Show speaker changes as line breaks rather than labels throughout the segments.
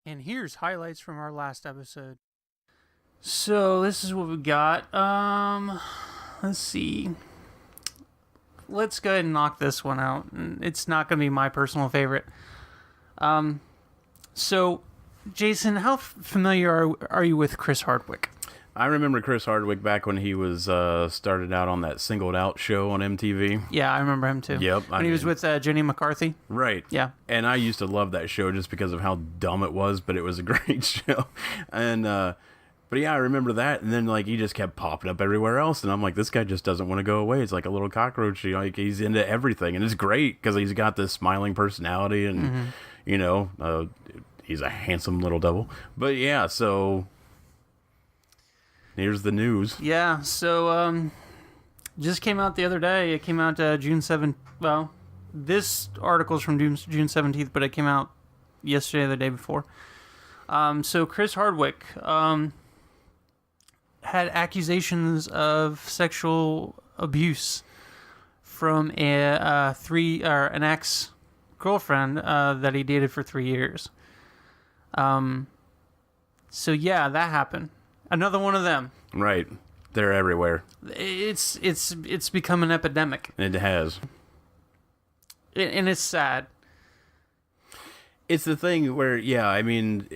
And here's highlights from our last episode. So this is what we got. Let's see. Let's go ahead and knock this one out. It's not going to be my personal favorite. So, Jason, how familiar are you with Chris Hardwick?
I remember Chris Hardwick back when he was started out on that Singled Out show on MTV.
Yeah, I remember him too.
Yep.
When he was with Jenny McCarthy.
Right.
Yeah.
And I used to love that show just because of how dumb it was, but it was a great show. And but yeah, I remember that. And then like he just kept popping up everywhere else, and I'm like, this guy just doesn't want to go away. It's like a little cockroach. Like he's into everything, and it's great because he's got this smiling personality, and he's a handsome little devil. But yeah, so. Here's the news.
Yeah, so just came out the other day. It came out June 7th. Well, this article's from June 17th, but it came out yesterday or the day before. So Chris Hardwick had accusations of sexual abuse from an ex-girlfriend that he dated for 3 years. So yeah, that happened. Another one of them.
Right. They're everywhere.
It's become an epidemic.
It has.
And it's sad.
It's the thing where, yeah, I mean,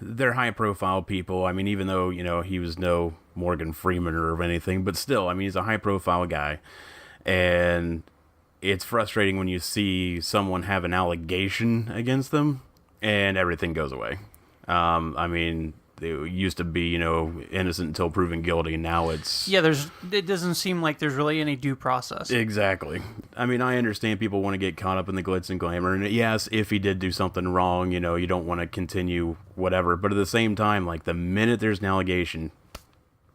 they're high-profile people. I mean, even though, he was no Morgan Freeman or anything, but still, I mean, he's a high-profile guy. And it's frustrating when you see someone have an allegation against them and everything goes away. I mean... It used to be, innocent until proven guilty. Now it's...
Yeah, it doesn't seem like there's really any due process.
Exactly. I mean, I understand people want to get caught up in the glitz and glamour. And yes, if he did do something wrong, you don't want to continue whatever. But at the same time, like, the minute there's an allegation,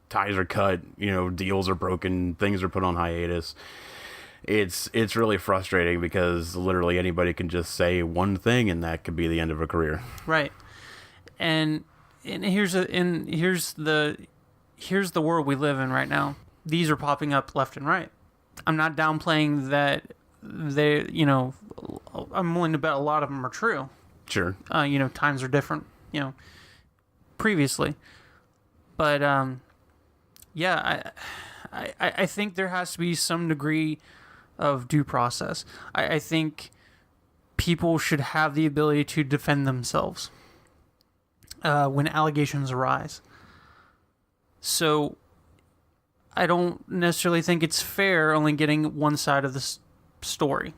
ties are cut, deals are broken, things are put on hiatus. It's really frustrating because literally anybody can just say one thing and that could be the end of a career.
Right. And here's the world we live in right now. These are popping up left and right. I'm not downplaying that I'm willing to bet a lot of them are true.
Sure.
Times are different, previously. But yeah, I think there has to be some degree of due process. I think people should have the ability to defend themselves. When allegations arise. So I don't necessarily think it's fair only getting one side of the story.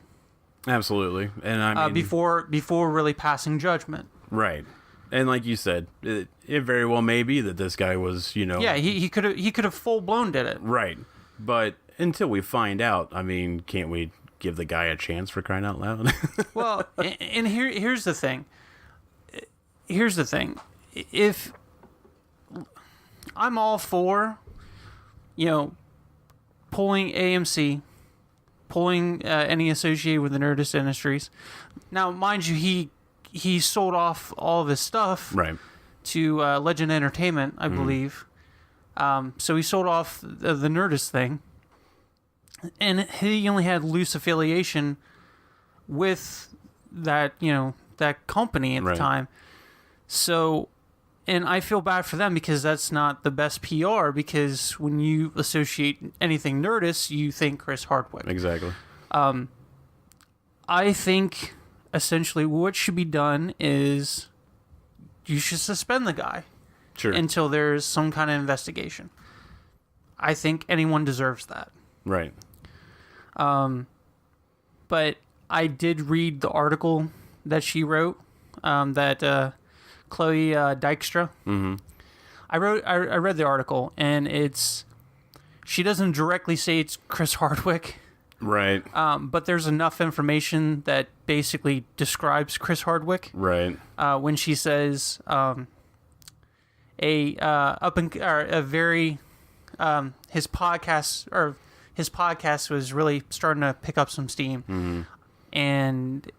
Absolutely. And I mean,
before really passing judgment.
Right. And like you said, it very well may be that this guy was,
Yeah, he could have full blown did it.
Right. But until we find out, I mean, can't we give the guy a chance, for crying out loud?
Well, and here's the thing. If I'm all for, pulling AMC, pulling any associated with the Nerdist Industries. Now, mind you, he sold off all of his stuff
right.
to Legend Entertainment, I believe. So he sold off the Nerdist thing, and he only had loose affiliation with that that company at the time. So, and I feel bad for them because that's not the best PR, because when you associate anything Nerdist, you think Chris Hardwick.
Exactly.
I think essentially what should be done is you should suspend the guy.
Sure.
Until there's some kind of investigation. I think anyone deserves that.
Right.
But I did read the article that she wrote, that Chloe Dykstra.
Mm-hmm.
I read the article, and she doesn't directly say it's Chris Hardwick.
Right.
But there's enough information that basically describes Chris Hardwick.
Right.
When she says his podcast was really starting to pick up some steam.
Mm-hmm.
And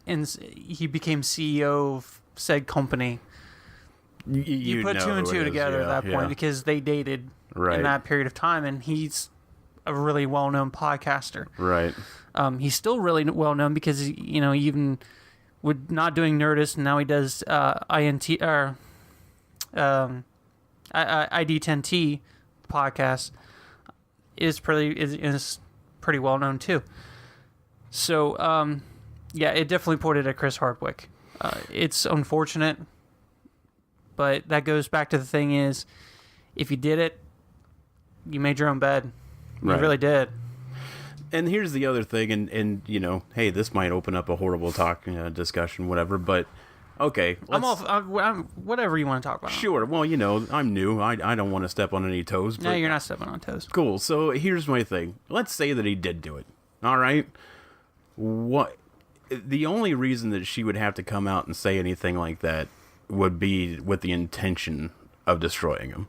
he became CEO of said company. You put two and two together at that point because they dated in that period of time, and he's a really well-known podcaster.
Right.
He's still really well-known because he even with not doing Nerdist, and now he does ID10T podcast, is pretty well known too. So yeah, it definitely pointed at Chris Hardwick. It's unfortunate, but that goes back to the thing is, if you did it, you made your own bed. You really did.
And here's the other thing, and you know, hey, this might open up a horrible discussion, whatever, but okay.
I'm whatever you want to talk about.
Sure. Well, you know, I'm new. I don't want to step on any toes. But
no, you're not stepping on toes.
Cool. So here's my thing. Let's say that he did do it. All right. What? The only reason that she would have to come out and say anything like that would be with the intention of destroying him.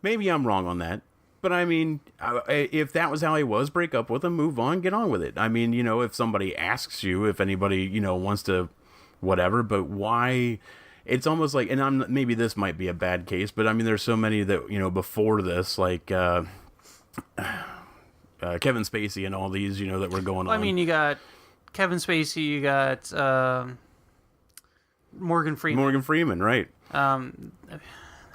Maybe I'm wrong on that. But I mean, if that was how he was, break up with him, move on, get on with it. I mean, you know, if somebody asks you, if anybody, you know, wants to, whatever, but why? It's almost like, and maybe this might be a bad case, but I mean, there's so many that, you know, before this, like Kevin Spacey and all these, you know, that were going on.
I mean, you got Kevin Spacey, you got Morgan Freeman.
Morgan Freeman, right.
I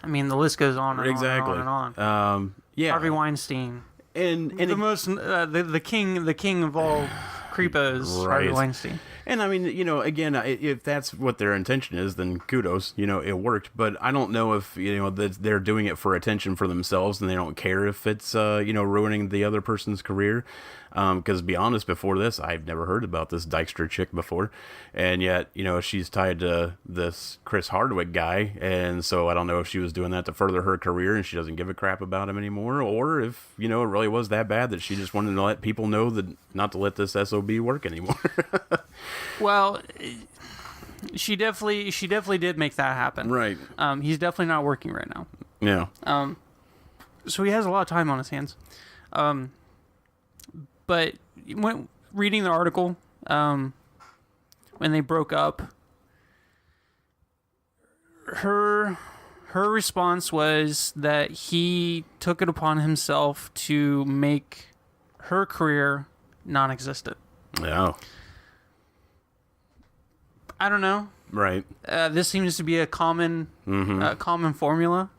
mean, the list goes on and
exactly.
on and on and on.
Yeah.
Harvey Weinstein.
And
the king of all creepos,
right.
Harvey Weinstein.
And I mean, you know, again, if that's what their intention is, then kudos, you know, it worked. But I don't know if, you know, that they're doing it for attention for themselves and they don't care if it's, you know, ruining the other person's career. Because to be honest, before this, I've never heard about this Dykstra chick before. And yet, you know, she's tied to this Chris Hardwick guy. And so I don't know if she was doing that to further her career and she doesn't give a crap about him anymore. Or if, you know, it really was that bad that she just wanted to let people know that not to let this SOB work anymore.
Well, she definitely did make that happen.
Right.
He's definitely not working right now.
Yeah.
So he has a lot of time on his hands. But when reading the article, when they broke up, her response was that he took it upon himself to make her career non-existent.
Yeah.
I don't know.
Right.
This seems to be a common formula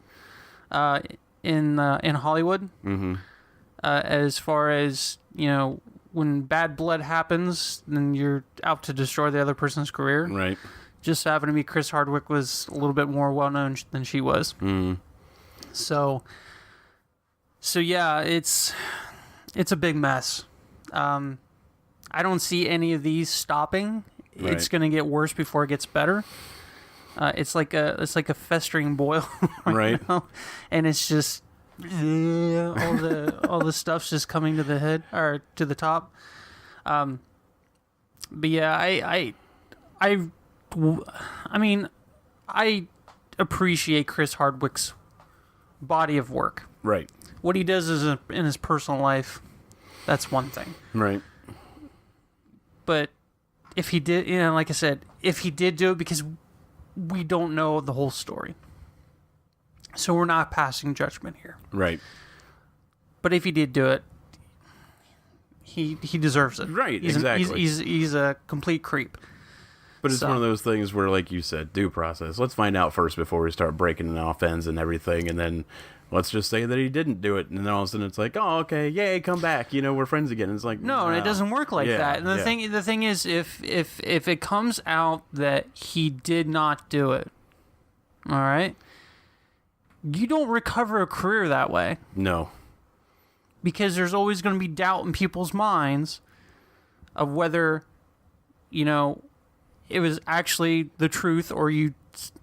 in Hollywood. Mm-hmm. As far as, you know, when bad blood happens, then you're out to destroy the other person's career.
Right.
Just so happened to be Chris Hardwick was a little bit more well-known than she was. Mm. So yeah, it's a big mess. I don't see any of these stopping. Right. It's going to get worse before it gets better. It's like a festering boil right now, and it's just all the stuff's just coming to the head or to the top. But yeah, I mean, I appreciate Chris Hardwick's body of work.
Right.
What he does in his personal life, that's one thing.
Right.
But if he did, you know, like I said, if he did do it, because we don't know the whole story, so we're not passing judgment here.
Right.
But if he did do it, he deserves it.
Right.
Exactly. He's a complete creep.
But it's one of those things where, like you said, due process. Let's find out first before we start breaking it off ends and everything, and then let's just say that he didn't do it, and then all of a sudden it's like, oh, okay, yay, come back, you know, we're friends again. And it's like,
no, and it doesn't work like that. And the thing is, if it comes out that he did not do it, all right, you don't recover a career that way.
No,
because there's always going to be doubt in people's minds of whether, you know, it was actually the truth, or you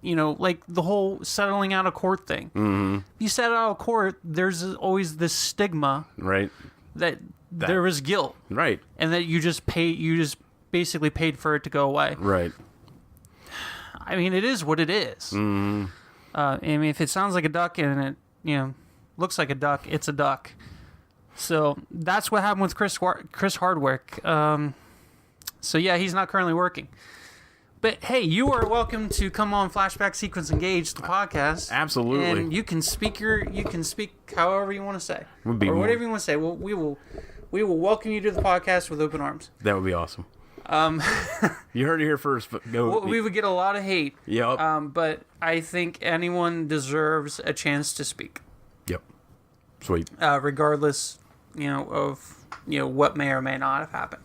know, like the whole settling out of court thing. Mm-hmm. You settle out of court, there's always this stigma,
right,
that there was guilt,
right,
and that you just basically paid for it to go away,
right.
I mean, it is what it is. Mm-hmm. I mean, if it sounds like a duck and it, you know, looks like a duck, it's a duck. So that's what happened with Chris Hardwick. So yeah, he's not currently working. But hey, you are welcome to come on Flashback Sequence Engage, the podcast.
Absolutely.
And you can speak however you want to say, or whatever you want to say. We will welcome you to the podcast with open arms.
That would be awesome. You heard it here first, but go.
Well, we would get a lot of hate.
Yep.
But I think anyone deserves a chance to speak.
Yep. Sweet.
Regardless, of what may or may not have happened.